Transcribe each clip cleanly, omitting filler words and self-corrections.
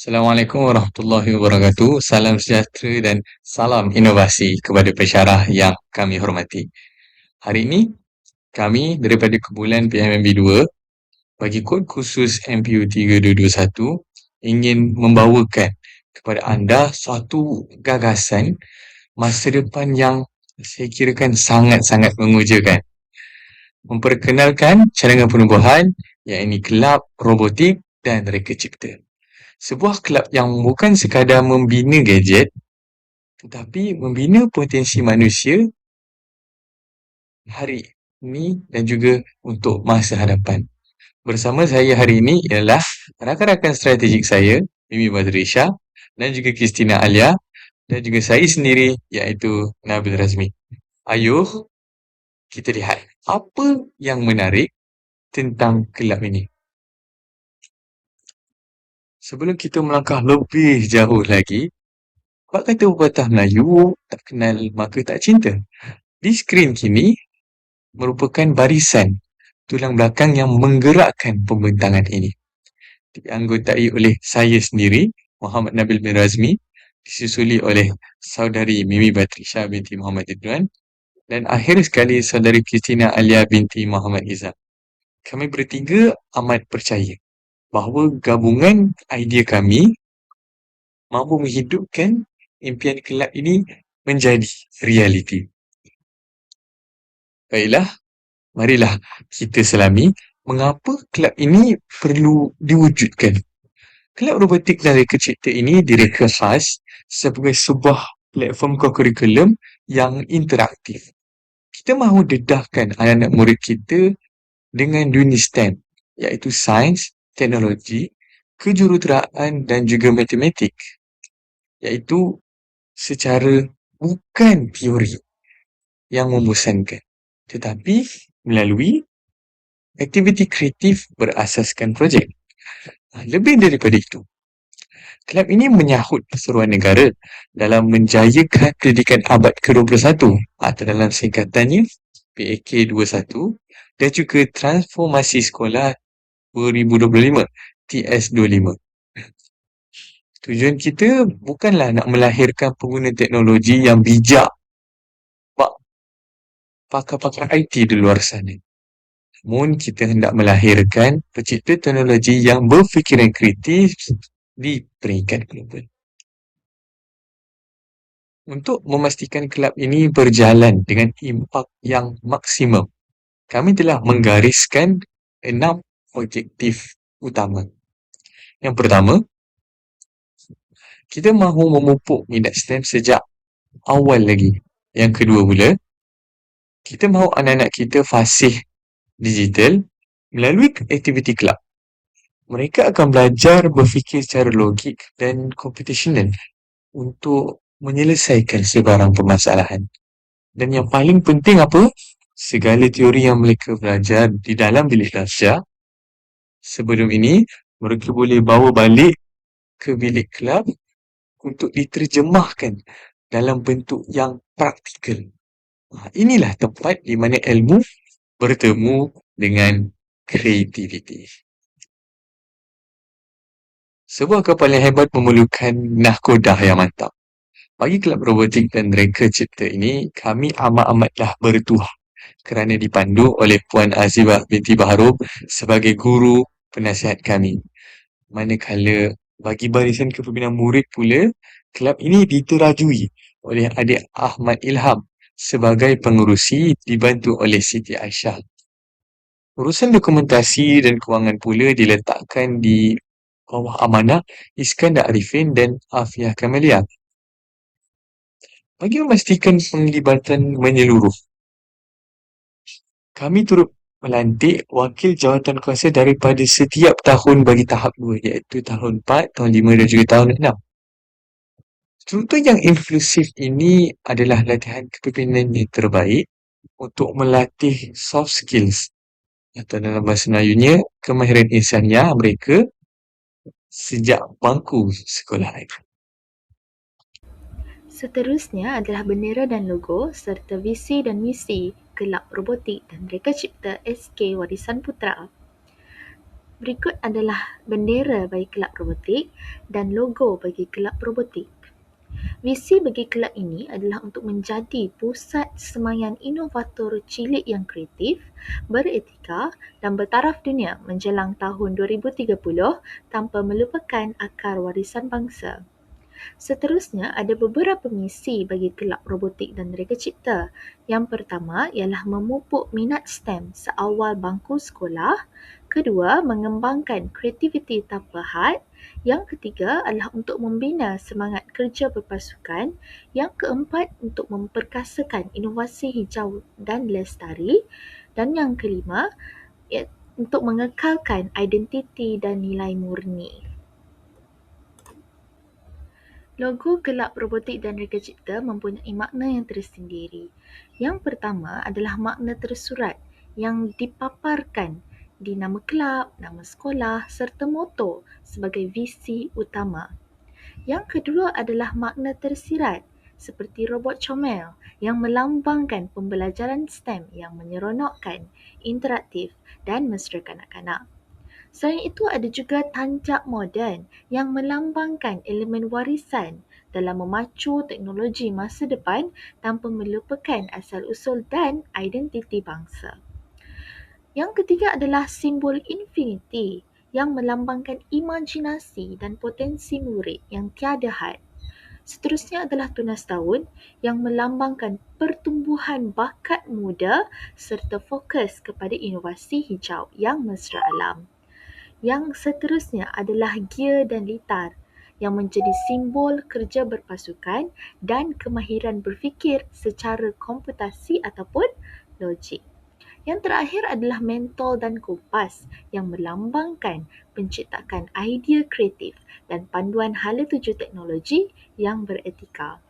Assalamualaikum warahmatullahi wabarakatuh. Salam sejahtera dan salam inovasi kepada pensyarah yang kami hormati. Hari ini, kami daripada kumpulan PMMB2 bagi kod khusus MPU 3221 ingin membawakan kepada anda suatu gagasan masa depan yang saya kirakan sangat-sangat mengujakan. Memperkenalkan cadangan penubuhan, iaitu kelab robotik dan reka cipta. Sebuah kelab yang bukan sekadar membina gadget, tetapi membina potensi manusia hari ini dan juga untuk masa hadapan. Bersama saya hari ini ialah rakan-rakan strategik saya, Mimi Badrisha dan juga Christina Alia dan juga saya sendiri iaitu Nabil Razmi. Ayuh, kita lihat apa yang menarik tentang kelab ini. Sebelum kita melangkah lebih jauh lagi, apa kata pepatah Melayu, tak kenal maka tak cinta. Di skrin kini merupakan barisan tulang belakang yang menggerakkan pembentangan ini. Dianggotai oleh saya sendiri, Muhammad Nabil bin Razmi, disusuli oleh saudari Mimi Batrisha binti Muhammad Ridwan, dan akhir sekali saudari Christina Alia binti Muhammad Izzam. Kami bertiga amat percaya bahawa gabungan idea kami mampu menghidupkan impian kelab ini menjadi realiti. Baiklah, marilah kita selami mengapa kelab ini perlu diwujudkan. Kelab robotik dan reka cipta ini direka khas sebagai sebuah platform kurikulum yang interaktif. Kita mahu dedahkan anak-anak murid kita dengan dunia STEM, iaitu sains, teknologi, kejuruteraan dan juga matematik, iaitu secara bukan teori yang membosankan, tetapi melalui aktiviti kreatif berasaskan projek. Lebih daripada itu, kelab ini menyahut seruan negara dalam menjayakan pendidikan abad ke-21 atau dalam singkatannya PAK21 dan juga transformasi sekolah 2025 TS25. Tujuan kita bukanlah nak melahirkan pengguna teknologi yang bijak, pakar-pakar IT di luar sana. Namun kita hendak melahirkan pencipta teknologi yang berfikiran kritis di peringkat global. Untuk memastikan kelab ini berjalan dengan impak yang maksimum, kami telah menggariskan 6 objektif utama. Yang pertama, kita mahu memupuk minat STEM sejak awal lagi. Yang kedua pula, kita mahu anak-anak kita fasih digital melalui aktiviti kelab. Mereka akan belajar berfikir secara logik dan computational untuk menyelesaikan sebarang permasalahan. Dan yang paling penting apa? Segala teori yang mereka belajar di dalam bilik belajar sebelum ini, mereka boleh bawa balik ke bilik kelab untuk diterjemahkan dalam bentuk yang praktikal. Inilah tempat di mana ilmu bertemu dengan kreativiti. Sebuah kapal yang hebat memerlukan nahkodah yang mantap. Bagi kelab robotik dan reka cipta ini, kami amat-amatlah bertuah kerana dipandu oleh Puan Azibah binti Baharul sebagai guru penasihat kami. Manakala bagi barisan kepimpinan murid pula, kelab ini diterajui oleh adik Ahmad Ilham sebagai pengerusi dibantu oleh Siti Aisyah. Urusan dokumentasi dan kewangan pula diletakkan di bawah amanah Iskandar Arifin dan Afiah Kamalia. Bagi memastikan penglibatan menyeluruh, kami turut melantik wakil jawatankuasa daripada setiap tahun bagi tahap 2, iaitu tahun 4, tahun 5 dan juga tahun 6. Struktur yang inklusif ini adalah latihan kepimpinan yang terbaik untuk melatih soft skills atau dalam bahasa Melayunya, kemahiran insaniah mereka sejak bangku sekolah. Seterusnya adalah bendera dan logo serta visi dan misi Kelab Robotik dan Reka Cipta SK Warisan Putra. Berikut adalah bendera bagi kelab robotik dan logo bagi kelab robotik. Visi bagi kelab ini adalah untuk menjadi pusat semaian inovator cilik yang kreatif, beretika dan bertaraf dunia menjelang tahun 2030 tanpa melupakan akar warisan bangsa. Seterusnya, ada beberapa misi bagi kelab robotik dan reka cipta. Yang pertama ialah memupuk minat STEM seawal bangku sekolah. Kedua, mengembangkan kreativiti tanpa had. Yang ketiga adalah untuk membina semangat kerja berpasukan. Yang keempat, untuk memperkasakan inovasi hijau dan lestari. Dan yang kelima, untuk mengekalkan identiti dan nilai murni. Logo kelab robotik dan reka cipta mempunyai makna yang tersendiri. Yang pertama adalah makna tersurat yang dipaparkan di nama kelab, nama sekolah serta moto sebagai visi utama. Yang kedua adalah makna tersirat seperti robot comel yang melambangkan pembelajaran STEM yang menyeronokkan, interaktif dan mesra kanak-kanak. Selain itu ada juga tanjak moden yang melambangkan elemen warisan dalam memacu teknologi masa depan tanpa melupakan asal-usul dan identiti bangsa. Yang ketiga adalah simbol infinity yang melambangkan imajinasi dan potensi murid yang tiada had. Seterusnya adalah tunas tahun yang melambangkan pertumbuhan bakat muda serta fokus kepada inovasi hijau yang mesra alam. Yang seterusnya adalah gear dan litar yang menjadi simbol kerja berpasukan dan kemahiran berfikir secara komputasi ataupun logik. Yang terakhir adalah mentol dan kompas yang melambangkan penciptakan idea kreatif dan panduan hala tuju teknologi yang beretika.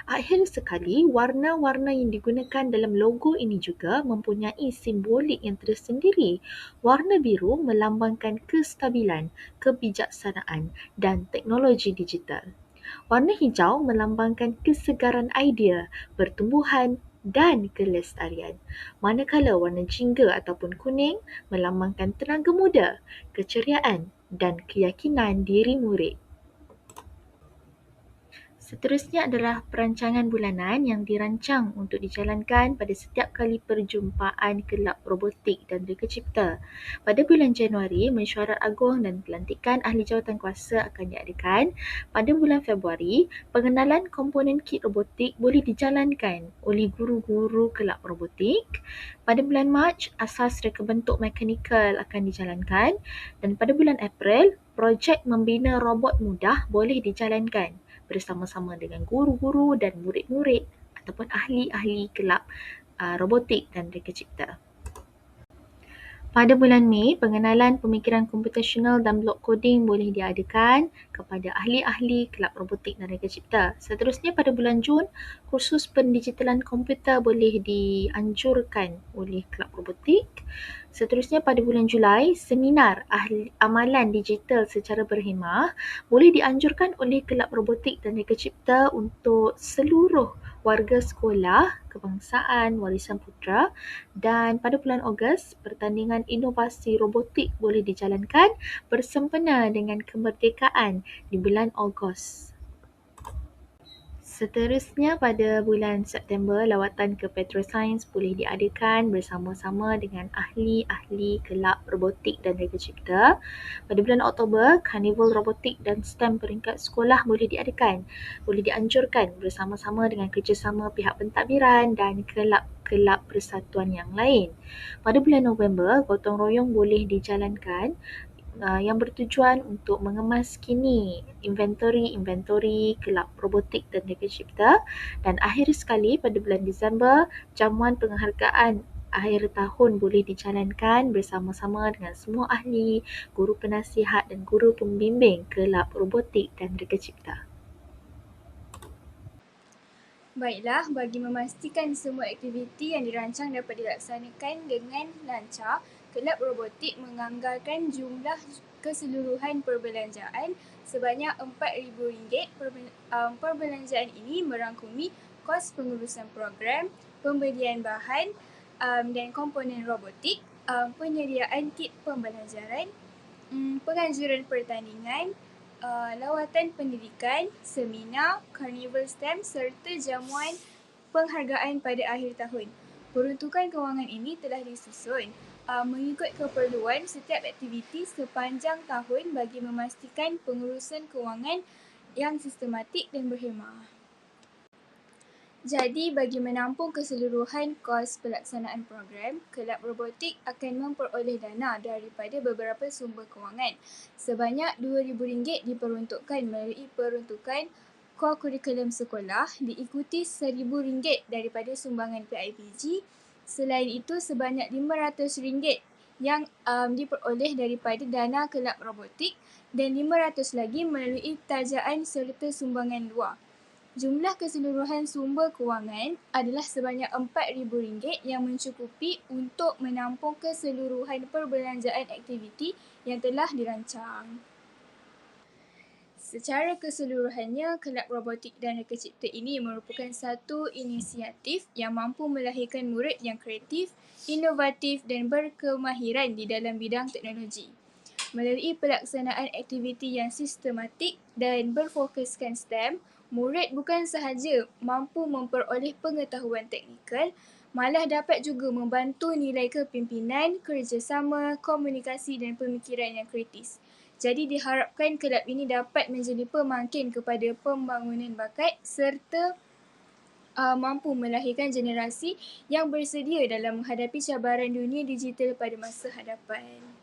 Akhir sekali, warna-warna yang digunakan dalam logo ini juga mempunyai simbolik yang tersendiri. Warna biru melambangkan kestabilan, kebijaksanaan dan teknologi digital. Warna hijau melambangkan kesegaran idea, pertumbuhan dan kelestarian. Manakala warna jingga ataupun kuning melambangkan tenaga muda, keceriaan dan keyakinan diri murid. Seterusnya adalah perancangan bulanan yang dirancang untuk dijalankan pada setiap kali perjumpaan kelab robotik dan reka cipta. Pada bulan Januari, mesyuarat agung dan pelantikan ahli jawatankuasa akan diadakan. Pada bulan Februari, pengenalan komponen kit robotik boleh dijalankan oleh guru-guru kelab robotik. Pada bulan Mac, asas reka bentuk mekanikal akan dijalankan. Dan pada bulan April, projek membina robot mudah boleh dijalankan bersama-sama dengan guru-guru dan murid-murid ataupun ahli-ahli kelab robotik dan reka cipta. Pada bulan Mei, pengenalan pemikiran komputasional dan blok coding boleh diadakan kepada ahli-ahli kelab robotik dan reka cipta. Seterusnya pada bulan Jun, kursus pendigitalan komputer boleh dianjurkan oleh kelab robotik. Seterusnya pada bulan Julai, seminar amalan digital secara berhemah boleh dianjurkan oleh kelab robotik dan reka cipta untuk seluruh warga sekolah, kebangsaan, warisan putera. Dan pada bulan Ogos, pertandingan inovasi robotik boleh dijalankan bersempena dengan kemerdekaan di bulan Ogos. Seterusnya pada bulan September, lawatan ke Petroscience boleh diadakan bersama-sama dengan ahli-ahli kelab robotik dan reka cipta. Pada bulan Oktober, Karnival Robotik dan STEM peringkat sekolah boleh diadakan. Boleh dianjurkan bersama-sama dengan kerjasama pihak pentadbiran dan kelab-kelab persatuan yang lain. Pada bulan November, gotong royong boleh dijalankan yang bertujuan untuk mengemas kini inventory kelab robotik dan reka cipta. Dan akhir sekali pada bulan Disember, jamuan penghargaan akhir tahun boleh dijalankan bersama-sama dengan semua ahli, guru penasihat dan guru pembimbing kelab robotik dan reka cipta. Baiklah, bagi memastikan semua aktiviti yang dirancang dapat dilaksanakan dengan lancar, kelab robotik menganggarkan jumlah keseluruhan perbelanjaan sebanyak RM4,000. Perbelanjaan ini merangkumi kos pengurusan program, pembelian bahan dan komponen robotik, penyediaan kit pembelajaran, penganjuran pertandingan, lawatan pendidikan, seminar, karnival STEM serta jamuan penghargaan pada akhir tahun. Peruntukan kewangan ini telah disusun mengikut keperluan setiap aktiviti sepanjang tahun bagi memastikan pengurusan kewangan yang sistematik dan berhemah. Jadi, bagi menampung keseluruhan kos pelaksanaan program, Kelab Robotik akan memperoleh dana daripada beberapa sumber kewangan. Sebanyak RM2,000 diperuntukkan melalui peruntukan kor kurikulum sekolah, diikuti RM1,000 daripada sumbangan PIBG. Selain itu, sebanyak RM500 yang diperoleh daripada dana Kelab Robotik dan RM500 lagi melalui tajaan serta sumbangan luar. Jumlah keseluruhan sumber kewangan adalah sebanyak RM4,000 yang mencukupi untuk menampung keseluruhan perbelanjaan aktiviti yang telah dirancang. Secara keseluruhannya, Kelab Robotik dan Reka Cipta ini merupakan satu inisiatif yang mampu melahirkan murid yang kreatif, inovatif dan berkemahiran di dalam bidang teknologi. Melalui pelaksanaan aktiviti yang sistematik dan berfokuskan STEM, murid bukan sahaja mampu memperoleh pengetahuan teknikal, malah dapat juga membantu nilai kepimpinan, kerjasama, komunikasi dan pemikiran yang kritis. Jadi diharapkan kelab ini dapat menjadi pemangkin kepada pembangunan bakat serta mampu melahirkan generasi yang bersedia dalam menghadapi cabaran dunia digital pada masa hadapan.